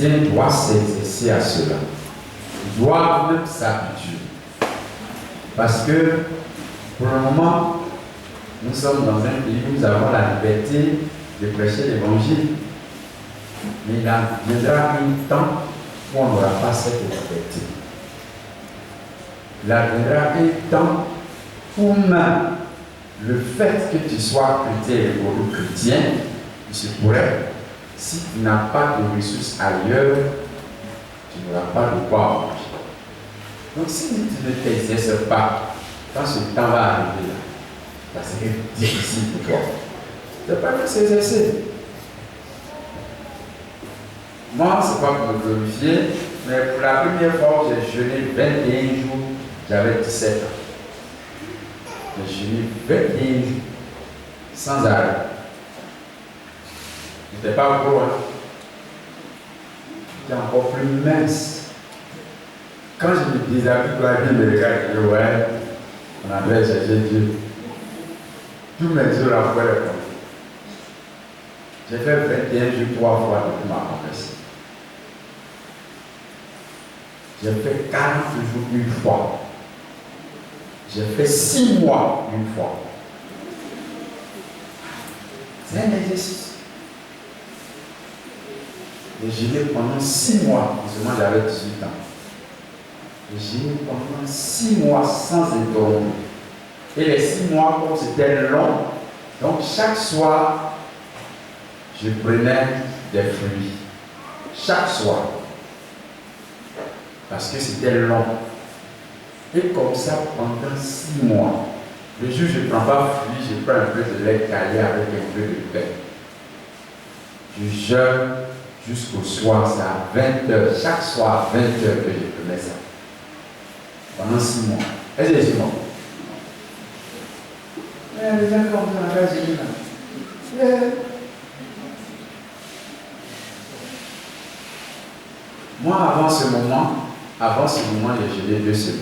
chrétien doit s'exercer à cela. Il doit même s'habituer. Parce que, pour le moment, nous sommes dans un pays où nous avons la liberté de prêcher l'évangile. Mais il viendra un temps où on n'aura pas cette liberté. Il viendra un temps où même le fait que tu sois chrétien ou chrétien, il se pourrait, si tu n'as pas de ressources ailleurs, tu n'auras pas de quoi manger. Donc si tu ne t'exerces pas, quand ce temps va arriver là, ça serait difficile pour toi. Tu n'as pas que s'exercer. Moi, ce n'est pas pour me glorifier, mais pour la première fois, j'ai jeûné 21 jours, j'avais 17 ans. J'ai jeûné 21 jours, sans arrêt. Je n'étais pas gros, hein. J'étais encore plus mince. Quand je me déshabille pour la vie de regarde, je dis ouais, on avait cherché Dieu. Tous mes jours à faire le compte. J'ai fait 21 jours 3 fois depuis ma conversion. J'ai fait 40 jours une fois. J'ai fait 6 mois une fois. C'est un exercice. J'ai jeûné pendant 6 mois, seulement j'avais 18 ans. J'ai jeûné pendant 6 mois sans interrompre. Et les 6 mois, comme c'était long, donc chaque soir, je prenais des fruits. Chaque soir. Parce que c'était long. Et comme ça pendant 6 mois. Le jour où je ne prends pas fruits, je prends un peu de lait calé avec un peu de pain. Je jeûne jusqu'au soir, c'est à 20h. Chaque soir à 20h que je prenais ça. Pendant 6 mois. Est-ce que c'est bon? Les gens comme ça, on a gagné là. Moi, avant ce moment, j'ai jeûné 2 semaines.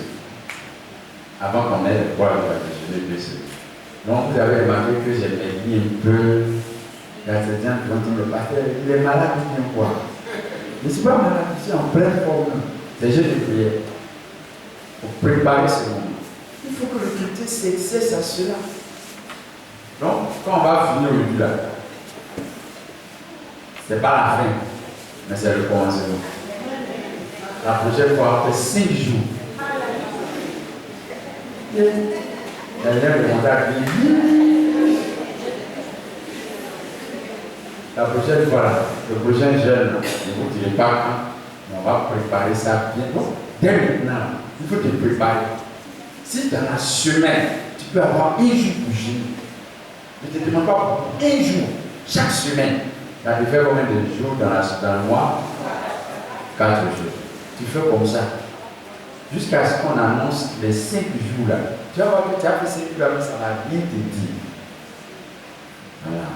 Avant qu'on ait le poids, j'ai jeûné 2 semaines. Donc, vous avez remarqué que j'ai maigri un peu. Il y a certains qui vont dire, le pasteur, il est malade, il vient quoi? Je ne suis pas malade, je suis en pleine forme. C'est juste de prière. Pour préparer ce moment. Il faut que le chrétien s'exerce à cela. Donc, quand on va finir aujourd'hui là, ce n'est pas la fin, mais c'est le commencement. La prochaine fois, on fait 5 jours. Il y a des gens qui vont dire, la prochaine fois, là, le prochain jeûne, je ne vous dirai pas quand, on va préparer ça bien. Bon, dès maintenant, il faut te préparer. Si dans la semaine, tu peux avoir 1 jour pour jeûner, ne te demande pas pour 1 jour, chaque semaine. Tu as fait combien de jours dans le mois? 4 jours. Tu fais comme ça. Jusqu'à ce qu'on annonce les 5 jours là. Tu vas voir que tu as fait 5 jours là, ça va bien te dire. Voilà.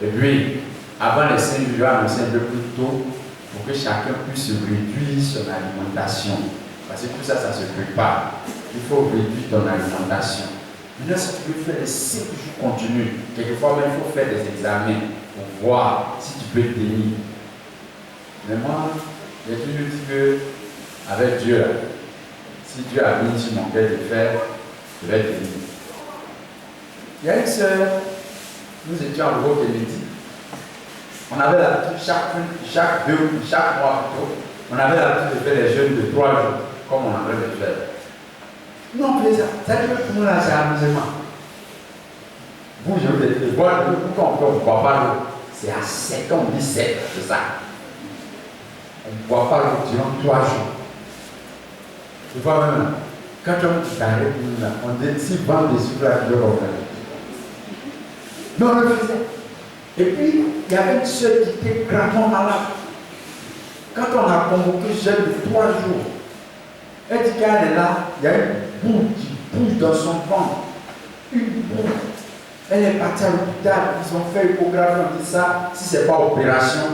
Et puis, avant les 5 jours, annoncer un peu plus tôt pour que chacun puisse réduire son alimentation. Parce que tout ça, ça se prépare. Il faut réduire ton alimentation. Maintenant, si tu veux faire les 5 jours continus, quelquefois même, il faut faire des examens pour voir si tu peux tenir. Mais moi, j'ai toujours dit que, avec Dieu, là, si Dieu a mis sur mon cœur de faire, je vais tenir. Il y a une sœur, nous étions en gros Kennedy. On avait l'habitude, chaque mois plutôt, on avait l'habitude de faire les jeûnes de 3 jours, comme on avait le faire. Non, plaisir. Ça veut dire que tout le monde a ses amusements. Vous, je vous ai dit, boire de l'eau, pourquoi on ne boit pas l'eau? C'est à 7 ans, on dit 7, c'est ça. On ne boit pas l'eau durant 3 jours. Tu vois même, quand on t'arrête, on dit si vendre des sucres à 2 euros. Non, on le faisait. Et puis, il y avait une soeur qui était gravement malade. Quand on a convoqué jeûne de 3 jours, elle dit qu'elle est là, il y a une boule qui bouge dans son ventre. Une boule. Elle est partie à l'hôpital, ils ont fait l'échographie, on dit ça, si ce n'est pas opération.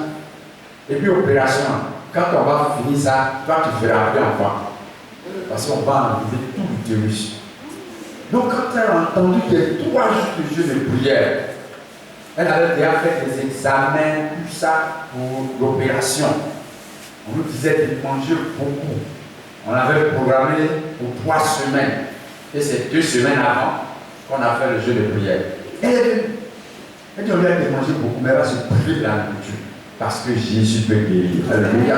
Et puis opération, quand on va finir ça, toi tu feras bien enfant. Parce qu'on va enlever tout l'utérus. Donc quand elle a entendu qu'il y a 3 jours de jeûne de prière, elle avait déjà fait des examens, tout ça pour l'opération. On nous disait de manger beaucoup. On avait programmé pour 3 semaines. Et c'est 2 semaines avant qu'on a fait le jeu de prière. Et elle est venue. Elle dit on lui a dit manger beaucoup, mais elle va se priver de la nourriture. Parce que Jésus peut guérir. Alléluia.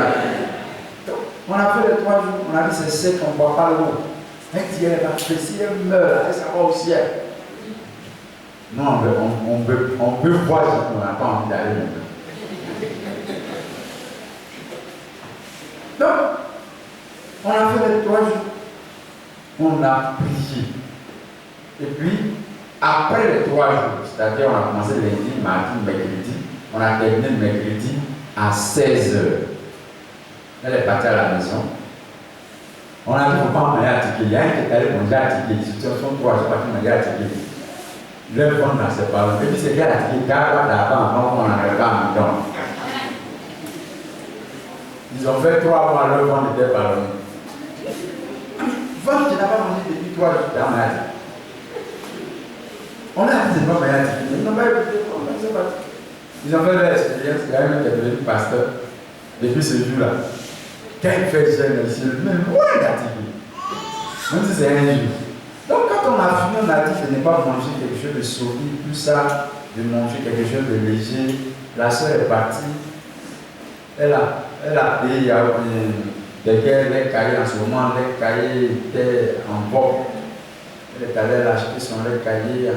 On a fait les 3 jours. On a dit c'est sec, on ne boit pas l'eau. Elle dit elle va faire, si elle meurt, elle s'en va au ciel. Non, on peut voir si on n'a pas envie d'aller maintenant. Donc, on a fait les 3 jours. On a prié. Et puis, après les 3 jours, c'est-à-dire on a commencé lundi, mardi, mercredi, on a terminé le mercredi à 16h. Elle est partie à la maison. On a dit qu'il ne faut pas manger à ticket. Il y a un qui est allé manger à ticket. Si tu as 3 jours, parti manger à ticket. Le fond dans ses parents. Et puis c'est bien à ticket, car d'avant, on n'arrive pas à maison. Ils ont fait 3 mois, leur fond était ballonné. Vente qui n'a pas mangé depuis 3 jours dans ma vie. On a dit c'est pas manger à ticket. Ils n'ont pas écouté. Ils ont fait leur expérience. Il y a un qui est devenu pasteur depuis ce jour-là. Quand il fait le jeûne, il dit même ouais, il a ticket. Même si c'est un jour. Donc quand on a fini, on a dit de ne pas manger quelque chose de solide, tout ça, de manger quelque chose de léger. La soeur est partie. Elle a payé, il y a des cahiers en ce moment, les cahiers étaient en vogue. Elle est allée acheter son lait cahier, un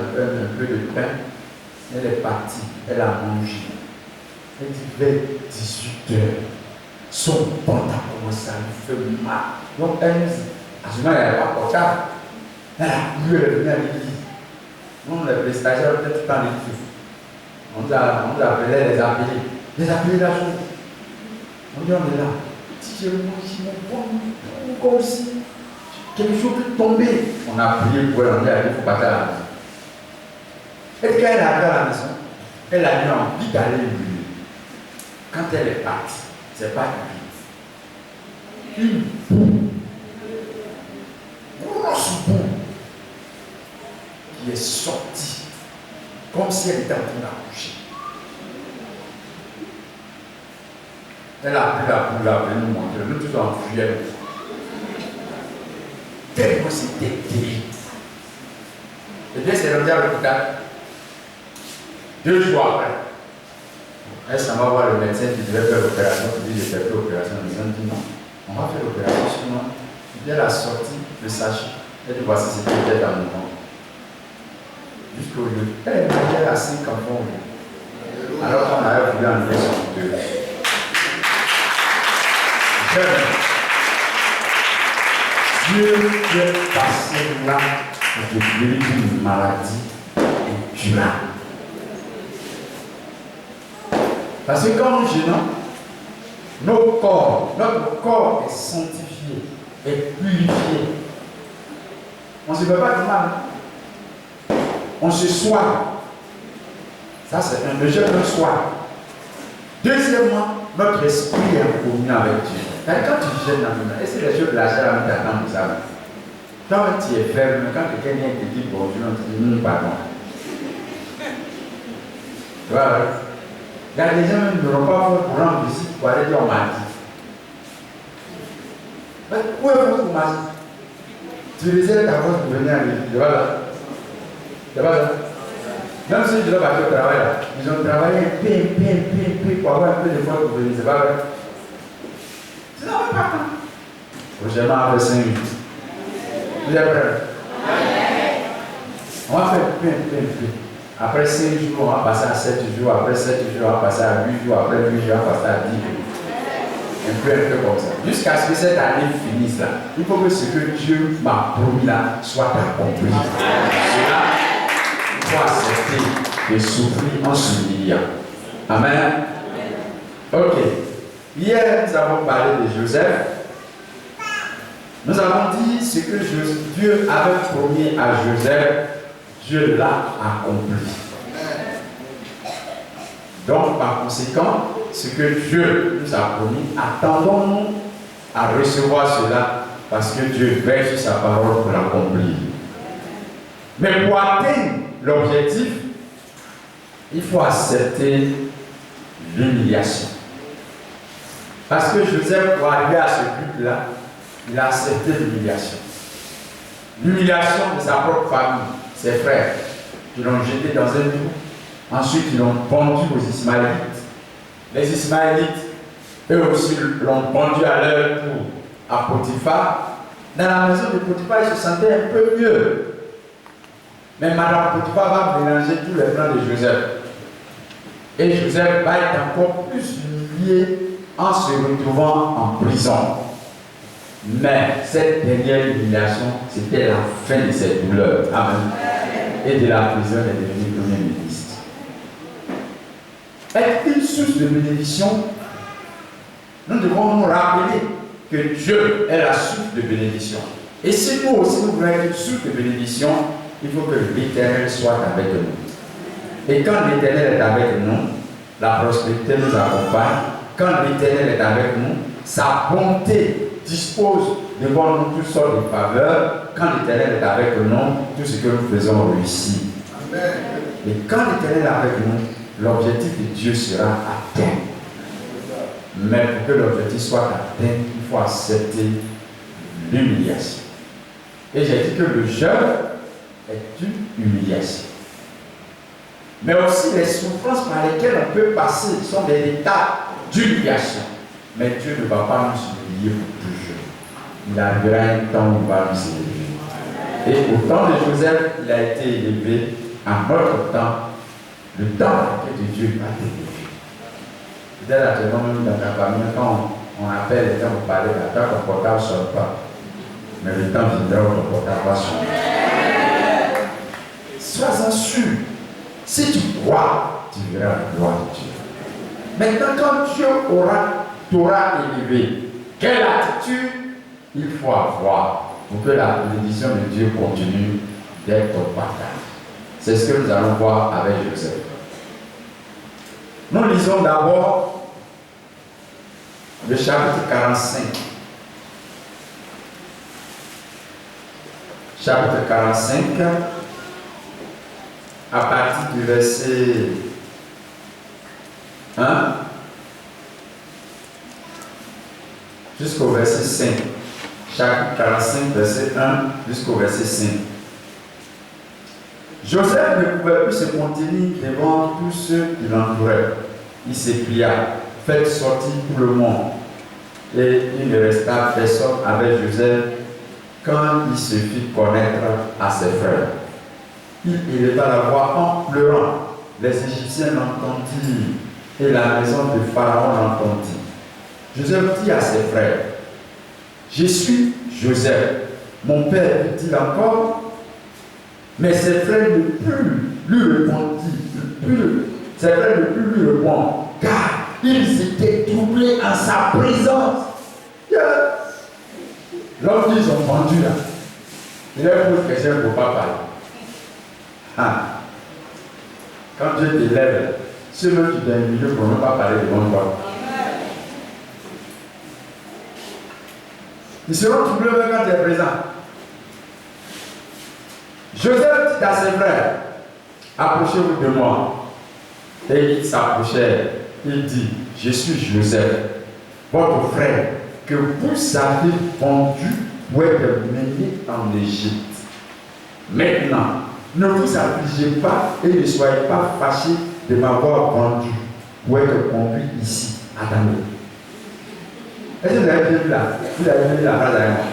peu de pain. Elle est partie, elle a mangé. Elle dit vers 18h, son pantalon commence à lui faire mal. Donc elle nous dit, à ce moment, elle n'est pas portable. Elle a couru, elle est venue à l'église. Nous, les stagiaires, peut-être tout le temps l'église. On nous appelait les appelés. Les appelés la journée. On dit, on est là. Si je mange mon corps aussi, quelque chose peut tomber. On a prié pour elle, on dit, il faut partir à la maison. Et quand elle est arrivée à la maison, elle a eu envie d'aller lui. Quand elle est partie, c'est pas une boue. Grosse boue qui est sortie comme si elle était en train d'accoucher. Elle a pris la boule, elle a venu nous montrer, nous tous en fuyons. Tellement c'était terrible. Et bien, c'est rendu à l'hôpital. 2 jours après, elle s'en va voir le médecin qui devait faire l'opération, qui dit j'ai fait l'opération. Ils ont dit non, on va faire l'opération sinon. Et bien, elle a sorti le sachet. Elle dit voici ce qui était dans mon ventre. Jusqu'au lieu. Elle est mariée à 5 enfants. Alors qu'on avait voulu enlever son 2. Dieu peut passer là pour te guérir d'une maladie incurable. Parce que quand nous gênons, notre corps est sanctifié, est purifié. On ne se fait pas du mal. On se soigne. Ça, c'est un jeûne de soi. Deuxièmement, notre esprit est en communion avec Dieu. Quand tu jeûnes dans le monde, est-ce que les choses de la chair t'attendent pour ça? Quand tu es faible, quand quelqu'un vient te dire bonjour, on te dit non, pardon. Tu vois, il y a des gens qui n'auront pas fait pour rendre visite pour aller dire on m'a dit. Mais où est votre mari? Tu réserves ta voix pour venir à l'église. Tu vois là? Même si je dois partir au travail, là, ils ont travaillé un pour avoir un peu de fois pour venir. C'est pas vrai? Tu n'en veux pas quand? Prochainement, après 5 minutes. Vous êtes prêts? On va faire peu. Après 5 jours, on va passer à 7 jours. Après 7 jours, on va passer à 8 jours. Après 8 jours, on va passer à 10 jours. Un peu comme ça. Jusqu'à ce que cette année finisse là. Il faut que ce que Dieu m'a promis là soit accompli. Cela, il faut accepter de souffrir en s'humiliant. Amen. Ok. Hier, nous avons parlé de Joseph. Nous avons dit ce que Dieu avait promis à Joseph, Dieu l'a accompli. Donc, par conséquent, ce que Dieu nous a promis, attendons-nous à recevoir cela parce que Dieu veille sur sa parole pour l'accomplir. Mais pour atteindre l'objectif, il faut accepter l'humiliation. Parce que Joseph, pour arriver à ce but-là, il a accepté l'humiliation. L'humiliation de sa propre famille, ses frères, qui l'ont jeté dans un trou. Ensuite, ils l'ont pendu aux Ismaélites. Les Ismaélites, eux aussi, l'ont pendu à leur tour à Potiphar. Dans la maison de Potiphar, il se sentait un peu mieux. Mais Madame Potiphar va mélanger tous les plans de Joseph. Et Joseph va être encore plus humilié en se retrouvant en prison. Mais cette dernière humiliation, c'était la fin de cette douleur. Amen. Et de la prison, il est devenu premier ministre. Est une source de bénédiction. Nous devons nous rappeler que Dieu est la source de bénédiction. Et si nous aussi nous voulons être une source de bénédiction, il faut que l'Éternel soit avec nous. Et quand l'Éternel est avec nous, la prospérité nous accompagne. Quand l'Éternel est avec nous, sa bonté dispose devant nous toutes sortes de faveurs. Quand l'Éternel est avec nous, tout ce que nous faisons réussit. Et quand l'Éternel est avec nous, l'objectif de Dieu sera atteint. Mais pour que l'objectif soit atteint, il faut accepter l'humiliation. Et j'ai dit que le jeûne est une humiliation. Mais aussi les souffrances par lesquelles on peut passer sont des états d'humiliation. Mais Dieu ne va pas nous humilier pour toujours. Il arrivera un temps où il va nous élever. Et au temps de Joseph, il a été élevé. À notre temps, le temps de Dieu va être élevé. Peut-être actuellement, même dans ta famille, quand on appelle les gens pour parler, ton portable ne sonne pas. Mais le temps viendra où ton portable va sonner. Sois-en sûr. Si tu crois, tu verras la gloire de Dieu. Maintenant, quand Dieu t'aura élevé, quelle attitude il faut avoir pour que la bénédiction de Dieu continue d'être ton partage? C'est ce que nous allons voir avec Joseph. Nous lisons d'abord le chapitre 45. Chapitre 45, à partir du verset 1 jusqu'au verset 5. Chapitre 45, verset 1 jusqu'au verset 5. Joseph ne pouvait plus se contenir devant tous ceux qui l'entouraient. Il s'écria, faites sortir tout le monde. Et il ne resta personne avec Joseph quand il se fit connaître à ses frères. Il éleva la voix en pleurant. Les Égyptiens l'entendirent et la maison de Pharaon l'entendit. Joseph dit à ses frères, je suis Joseph. Mon père dit-il encore? Mais ses frères ne purent lui répondre, car ils étaient troublés en sa présence. L'homme dit, ils ont vendu là. Il leur pose question pour ne pas parler. Quand Dieu t'élève, ceux qui sont milieu pour ne pas parler devant toi. Ils seront troublés même quand tu es présent. Joseph dit à ses frères, approchez-vous de moi. Et ils s'approchèrent. Il dit, je suis Joseph, votre frère, que vous avez vendu pour être mené en Égypte. Maintenant, ne vous affligez pas et ne soyez pas fâchés de m'avoir vendu pour être conduit ici, à Daniel. Est-ce que vous avez vu là? Vous avez vu la phrase avec moi?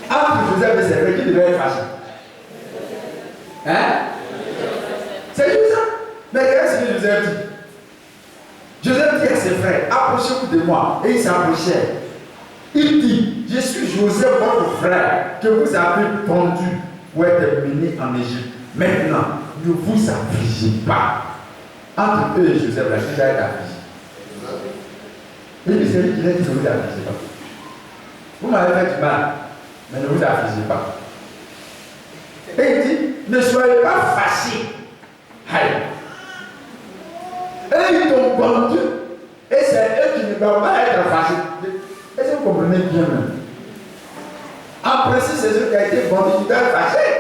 Entre Joseph et ses frères, qui devait être fâché? Hein? C'est juste ça. Mais qu'est-ce que Joseph dit? Joseph dit à ses frères, approchez-vous de moi. Et ils s'approchèrent. Il dit, je suis Joseph, votre frère, que vous avez vendu pour être mené en Égypte. Maintenant, ne vous affligez pas. Entre eux et Joseph, la chose est affligée. Et puis c'est lui qui l'a dit, ne vous affligez pas. Vous m'avez fait du mal, mais ne vous affligez pas. Et il dit, ne soyez pas fâchés. Aïe. Et ils t'ont vendu. Et c'est eux qui ne doivent pas être fâchés. Est-ce que vous comprenez bien même? En principe, c'est ceux qui ont été vendus qui doivent être fâchés.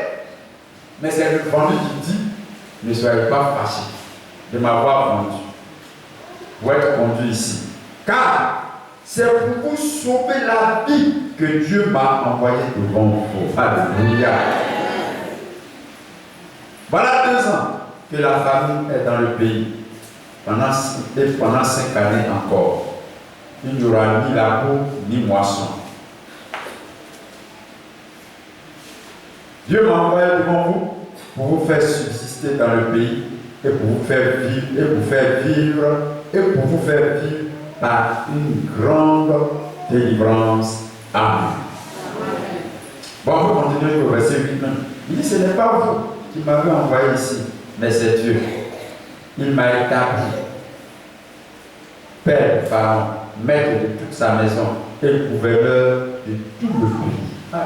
Mais c'est le vendu qui dit, ne soyez pas fâchés de m'avoir vendu pour être conduit ici. Car C'est pour vous sauver la vie que Dieu m'a envoyé devant vous. Alléluia. Voilà 2 ans que la famine est dans le pays. Pendant 5 années encore. Il n'y aura ni labour ni moisson. Dieu m'a envoyé devant vous pour vous faire subsister dans le pays et pour vous faire vivre par une grande délivrance. Amen. Bon, vous continuez au verset 8 même. Il dit, ce n'est pas vous qui m'avez envoyé ici, mais c'est Dieu. Il m'a établi père, Pharaon, maître de toute sa maison et gouverneur de tout le pays.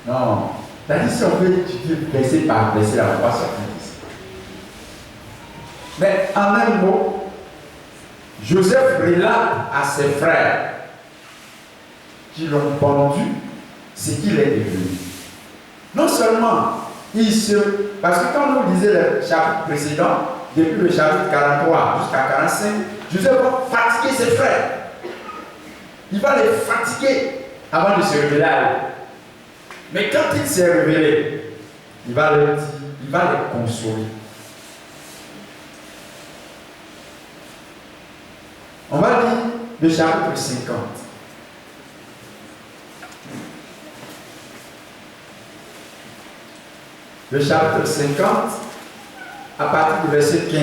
Non, c'est-à-dire si on veut étudier verset par verset, la voix sortir ici. Mais en un mot, Joseph relate à ses frères qui l'ont pendu ce qu'il est devenu. Non seulement parce que quand vous lisez le chapitre précédent, depuis le chapitre 43 jusqu'à 45, Joseph va fatiguer ses frères. Il va les fatiguer avant de se révéler à eux. Mais quand il s'est révélé, il va les consoler. On va lire le chapitre 50. Le chapitre 50, à partir du verset 15.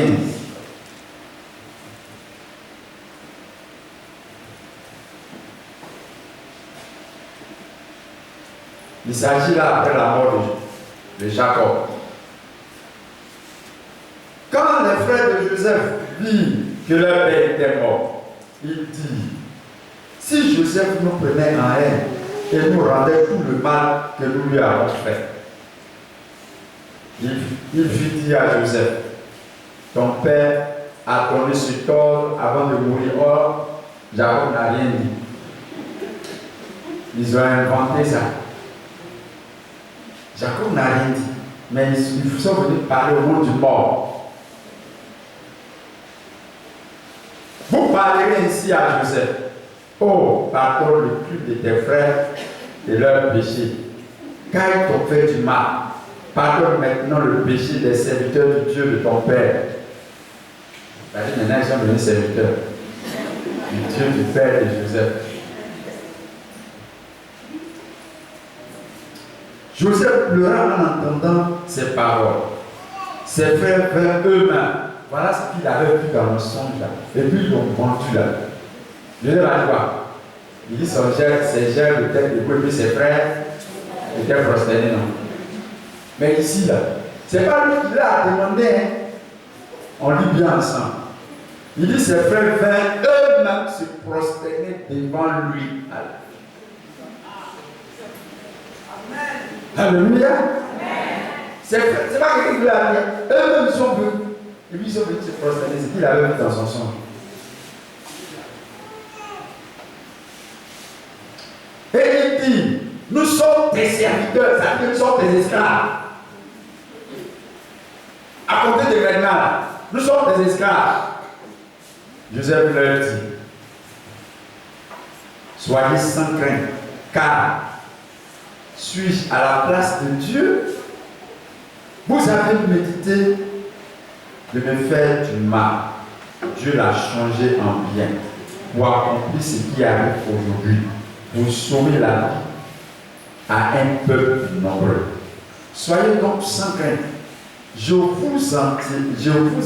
Il s'agit là après la mort de Jacob. Quand les frères de Joseph virent que leur père était mort, ils dirent, si Joseph nous prenait en haine et nous rendait tout le mal que nous lui avons fait. Il fit dire à Joseph, ton père a donné ce tort avant de mourir. Or, Jacob n'a rien dit. Ils ont inventé ça. Jacob n'a rien dit. Mais ils sont venus parler au monde du mort. Vous parlerez ainsi à Joseph. Oh, pardonne le crime de tes frères et leurs péchés, car ils t'ont fait du mal. Pardonne maintenant le péché des serviteurs du Dieu de ton Père. C'est-à-dire maintenant ils sont devenus serviteurs du Dieu du Père de Joseph. Joseph pleura en entendant ces paroles. Ses frères vinrent eux-mêmes. Voilà ce qu'il avait vu dans le songe là. Et puis ils l'ont vendu là. Joseph a dit quoi? Il dit ses gers de tête de boue et puis ses frères étaient prosternés, non? Mais ici, là, c'est pas lui qui l'a demandé, hein. On lit bien ensemble. Il dit ses frères vinrent eux-mêmes se prosterner devant lui. Alléluia. C'est pas quelqu'un qui l'a dit. Eux-mêmes ils sont venus. Et puis ils sont venus se prosterner. C'est qu'il avait vu dans son songe. Et il dit, nous sommes des serviteurs, ça veut dire nous sommes des esclaves. À compter de maintenant, nous sommes des esclaves. Joseph leur dit, soyez sans crainte, car suis-je à la place de Dieu? Vous avez médité de me faire du mal. Dieu l'a changé en bien pour accomplir ce qui arrive aujourd'hui, pour sauver la vie à un peuple nombreux. Soyez donc sans crainte. Je vous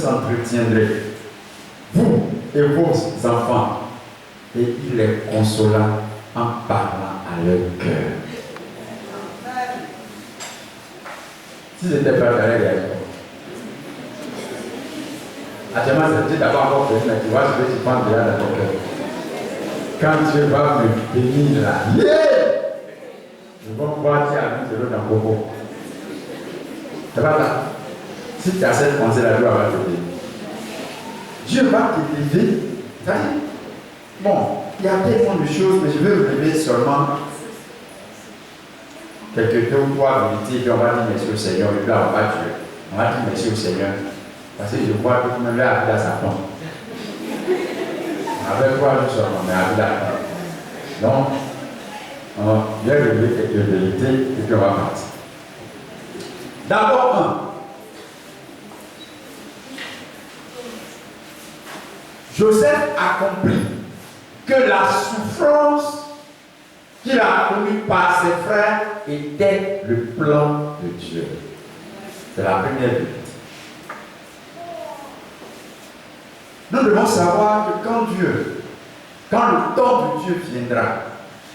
entretiendrai, vous et vos enfants, et il les consola en parlant à leur cœur. Si j'étais pas dans les gars, actuellement, c'est d'abord encore fait, mais tu vois, je vais te prendre déjà dans ton cœur. Quand Dieu va me bénir là, je vais pouvoir dire à lui de l'eau dans le coco. C'est pas ça. Si tu as cette pensée-là, Dieu va te bénir. Dieu va t'élever. Bon, il y a tellement de choses, mais je vais relever seulement quelques 2 ou 3 vérités, puis on va dire merci au Seigneur, et puis là on va Dieu. On va dire merci au Seigneur. Parce que je vois que tout le monde l'a appelé à sa pompe. Avec 3 jours seulement, mais avec la part. Donc, il y a quelques vérités et puis on va partir. D'abord, Joseph a compris que la souffrance qu'il a connue par ses frères était le plan de Dieu. C'est la première vérité. Nous devons savoir que quand le temps de Dieu viendra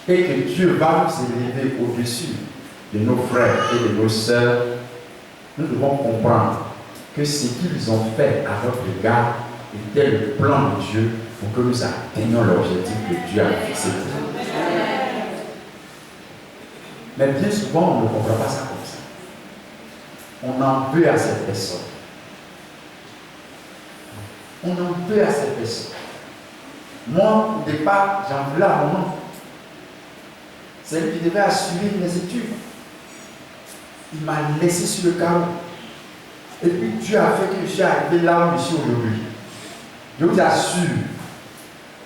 et que Dieu va nous élever au-dessus de nos frères et de nos sœurs, nous devons comprendre que ce qu'ils ont fait à notre égard était le plan de Dieu pour que nous atteignions l'objectif que Dieu a fixé pour nous. Mais bien souvent, on ne comprend pas ça comme ça. On en veut à cette personne. On en veut à cette personne. Moi, au départ, j'en voulais à un moment. C'est lui qui devait assurer mes études. Il m'a laissé sur le carreau. Et puis Dieu a fait que je suis arrivé là où je suis aujourd'hui. Je vous assure,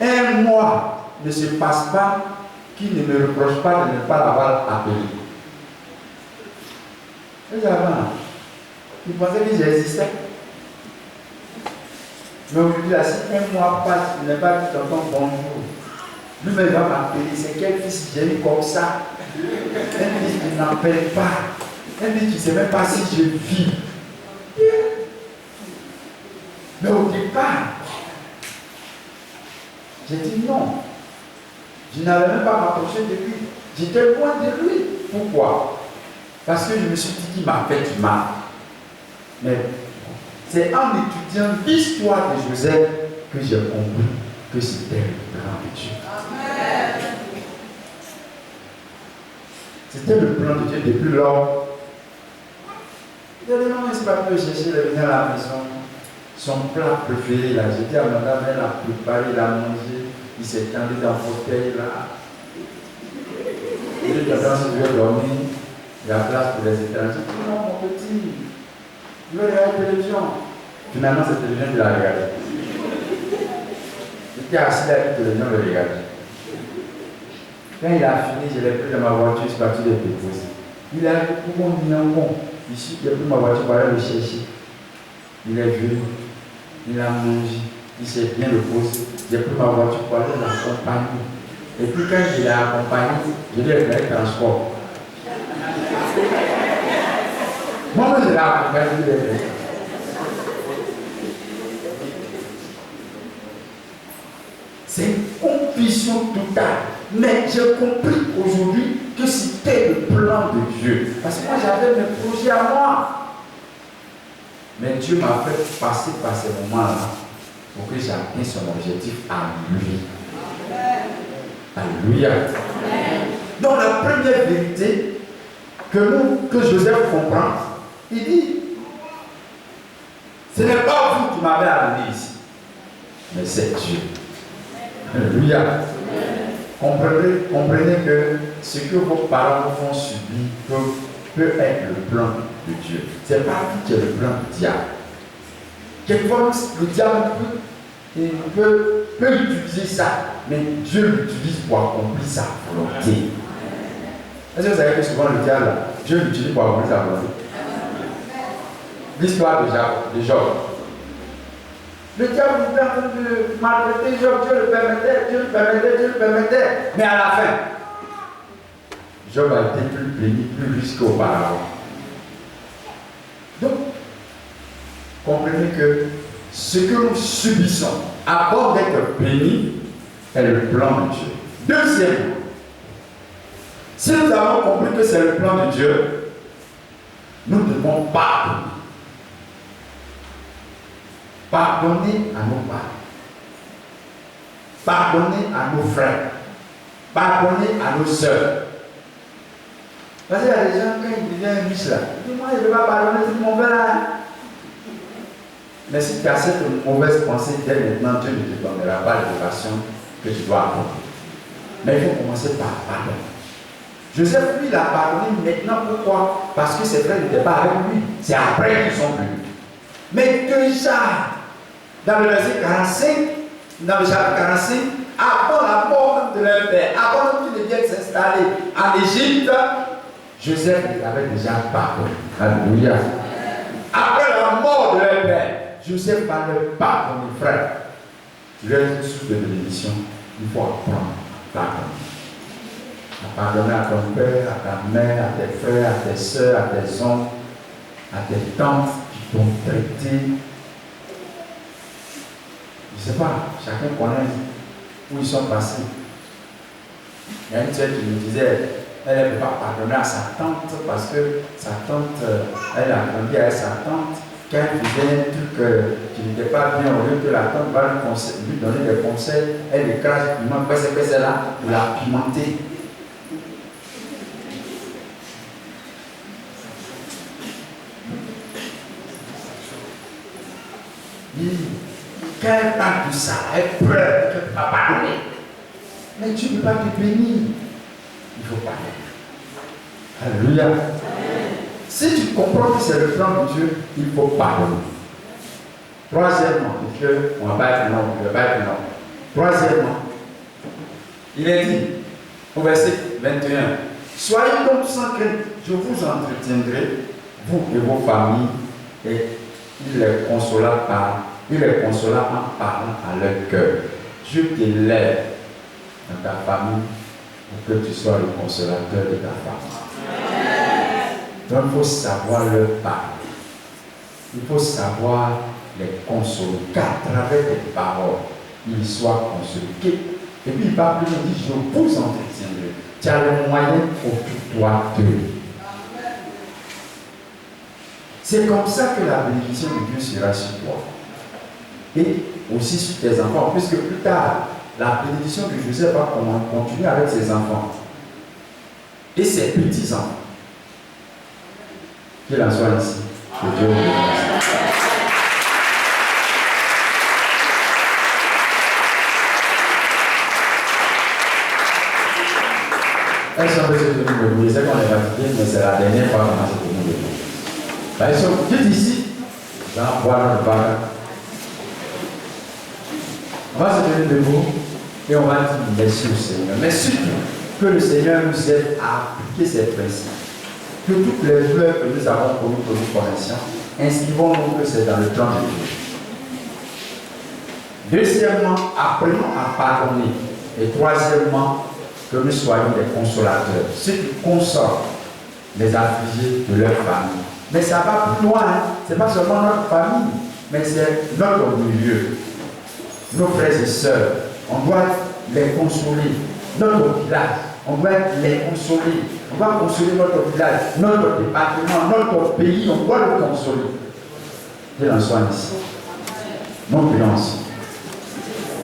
un mois ne se passe pas qu'il ne me reproche pas de ne pas l'avoir appelé. Et avant, il pensait que j'existais. Mais aujourd'hui, si un mois passe, il n'est pas dit tonton bonjour. Lui-même va m'appeler. C'est quel fils j'ai eu comme ça? Un fils qui n'appelle pas. Un fils qui ne sait même pas si je vis. Mais au départ, j'ai dit non. Je n'avais même pas m'approché de lui. J'étais loin de lui. Pourquoi? Parce que je me suis dit qu'il m'a fait du mal. Mais c'est en étudiant l'histoire de Joseph que j'ai compris que c'était le plan de Dieu. Amen. C'était le plan de Dieu depuis lors. Il y a des moments où il ne s'est pas pu chercher de venir à la maison. Son plat préféré, là, j'étais à madame, elle a préparé, elle a mangé, il s'est tendu dans le fauteuil, là. Il dit, maintenant, si tu veux dormir, il y a place pour les étrangers. Non, mon petit, je veux regarder la télévision. Finalement, cette télévision, je l'ai regardée. J'étais assis là, la télévision, je l'ai regardée. Quand il a fini, je l'ai pris dans ma voiture, je suis parti le déposer. Il a dit, comment il est bon? Ici, il a pris ma voiture pour aller le chercher. Il est venu, il a mangé, il s'est bien reposé. J'ai pris ma voiture pour aller l'accompagner. Et puis quand je l'ai accompagné, je lui ai fait le transport. Moi, je l'ai accompagné, je l'ai fait. C'est une confusion totale. Mais j'ai compris aujourd'hui que c'était le plan de Dieu. Parce que moi, j'avais mes projets à moi. Mais Dieu m'a fait passer par ces moments-là pour que j'atteigne son objectif à lui. Alléluia. Donc la première vérité que Joseph comprend, il dit, ce n'est pas vous qui m'avez amené ici, mais c'est Dieu. Alléluia. Comprenez que ce que vos parents vous font subir peut être le plan de Dieu. Ce n'est pas vous qui est le plan du diable. Quelquefois, le diable peut utiliser ça, mais Dieu l'utilise pour accomplir sa volonté. Est-ce que vous savez que souvent le diable, Dieu l'utilise pour accomplir sa volonté? L'histoire de Job. Le diable était en train de maltraiter Job, Dieu le permettait, mais à la fin, Job a été plus béni, plus riche qu'auparavant. Donc, comprenez que ce que nous subissons avant d'être bénis est le plan de Dieu. Deuxièmement, si nous avons compris que c'est le plan de Dieu, nous devons pardonner. Pardonner à nos parents. Pardonner à nos frères. Pardonner à nos soeurs. Parce qu'il y a des gens, quand ils deviennent riches là, ils disent, moi je ne vais pas pardonner tout mon frère là. Mais si tu as cette mauvaise pensée, dès maintenant, Dieu ne te donnera pas l'élévation que tu dois avoir. Mais il faut commencer par pardonner. Joseph, lui, il a pardonné maintenant. Pourquoi? Parce que ses frères n'étaient pas avec lui. C'est après qu'ils sont venus. Mais déjà, dans le verset 45, dans le chapitre 45, avant la mort de leur père, avant qu'ils ne viennent s'installer en Égypte, Joseph les avait déjà pardonné. Alléluia. Après la mort de leur père, Joseph va leur pardonner, frère. Tu leur dis sous de bénédiction, il faut apprendre à pardonner. À pardonner à ton père, à ta mère, à tes frères, à tes soeurs, à tes oncles, à tes tantes qui t'ont traité. Je ne sais pas, chacun connaît où ils sont passés. Il y a une tête qui me disait, elle ne peut pas pardonner à sa tante parce que sa tante, elle a grandi avec sa tante. Quand elle faisait un truc qui n'était pas bien, au lieu que la tante va lui donner des conseils, elle écrase le piment, c'est là pour la pimenter. Quand elle parle de ça, elle pleure, elle ne peut pas pardonner. Mais Dieu ne peut pas te bénir. Il faut pardonner. Alléluia. Si tu comprends que c'est le plan de Dieu, il faut pardonner. Troisièmement, parce qu'on va pas être long, on ne va pas être long. Troisièmement, il est dit au verset 21, soyez donc sans crainte, je vous entretiendrai, vous et vos familles, et il les consola en parlant à leur cœur. Dieu t'élève dans ta famille pour que tu sois le consolateur de ta famille. Donc il faut savoir leur parler. Il faut savoir les consoler. Qu'à travers tes paroles, ils soient consolés. Et puis il parle plus, il dit, je vous entretiendrai. Tu as le moyen occupe-toi-d'eux. C'est comme ça que la bénédiction de Dieu sera sur toi. Et aussi sur tes enfants, puisque plus tard, la bénédiction de Joseph va continuer avec ses enfants et ses petits-enfants. Qu'il en soit ici. Que Dieu vous bénisse. Elles sont venues de vous. Je sais qu'on est fatigué, mais c'est la dernière fois qu'on a cette venue de vous. Ils sont toutes ici. J'envoie notre parole. On va se tenir debout et on va dire merci au Seigneur. Mais surtout, que le Seigneur nous aide à appliquer ces principes. Que toutes les fleurs que nous avons connues, que nous connaissions, inscrivons-nous que c'est dans le plan de Dieu. Deuxièmement, apprenons à pardonner. Et troisièmement, que nous soyons des consolateurs. Ceux qui consolent les affligés de leur famille. Mais ça va plus loin. Hein. Ce n'est pas seulement notre famille, mais c'est notre milieu. Nos frères et sœurs, on doit les consoler. Notre village, on doit les consoler. On doit consoler notre village, notre département, notre pays, on doit le consoler. Qu'il en soit ici. Nous prions ensemble.